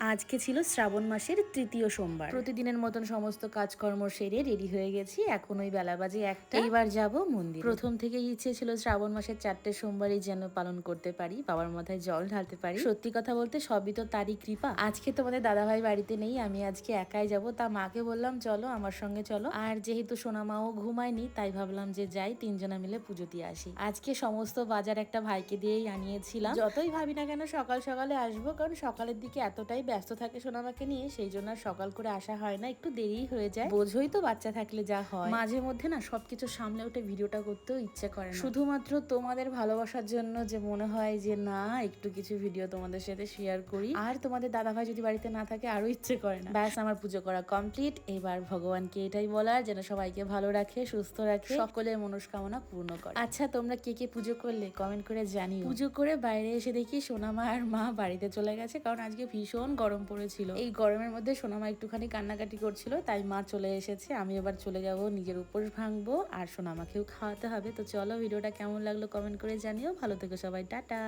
আজকে ছিল শ্রাবণ মাসের তৃতীয় সোমবার। প্রতিদিনের মতন সমস্ত কাজকর্ম সেরে রেডি হয়ে গেছি। এখন ওই বেলা বাজে 1টা। এইবার যাব মন্দির। প্রথম থেকেই ইচ্ছে ছিল শ্রাবণ মাসের 4টে সোমবারই যেন পালন করতে পারি, বাবার মাথায় জল ঢালতে পারি। সত্যি কথা বলতে সবই তো তারই কৃপা। আজকে তোমাদের দাদাভাই বাড়িতে নেই, আমি আজকে একাই যাব। তা মাকে বললাম চলো আমার সঙ্গে চলো। আর যেহেতু সোনা মাও ঘুমায়নি তাই ভাবলাম যে যাই, তিনজনা মিলে পুজো দিয়ে আসি। আজকে সমস্ত বাজার একটা ভাইকে দিয়েই আনিয়েছিলাম। যতই ভাবি না কেন সকাল সকালে আসবো, কারণ সকালের দিকে এতটাই ব্যস্ত থাকে সোনামাকে নিয়ে, সেই জন্য সকাল করে আসা হয় না, একটু দেরি হয়ে যায়। বোঝোই তো বাচ্চা থাকলে যা হয়। মাঝে মধ্যে না সবকিছু সামলে উঠে ভিডিওটা করতেও ইচ্ছে করে না, শুধুমাত্র তোমাদের ভালোবাসার জন্য যে মনে হয় যে না একটু কিছু ভিডিও তোমাদের সাথে শেয়ার করি। আর তোমাদের দাদাভাই যদি বাড়িতে না থাকে আরো ইচ্ছে করে না। ব্যাস, আমার পুজো করা কমপ্লিট। এবার ভগবানকে এটাই বলার যেন সবাইকে ভালো রাখে, সুস্থ রাখে, সকলের মনস্কামনা পূর্ণ করে। আচ্ছা, তোমরা কে কে পুজো করলে কমেন্ট করে জানিও। পুজো করে বাইরে এসে দেখি সোনামা আর মা বাড়িতে চলে গেছে, কারণ আজকে ভীষণ গরম পড়েছিল। এই গরমের মধ্যে সোনামা একটুখানি কান্নাকাটি করছিল, তাই মা চলে এসেছে। আমি এবার চলে যাব, নিজের উপোস ভাঙবো আর সোনামাকেও খাওয়াতে হবে। তো চলো, ভিডিওটা কেমন লাগলো কমেন্ট করে জানিও। ভালো থেকো সবাই, টাটা।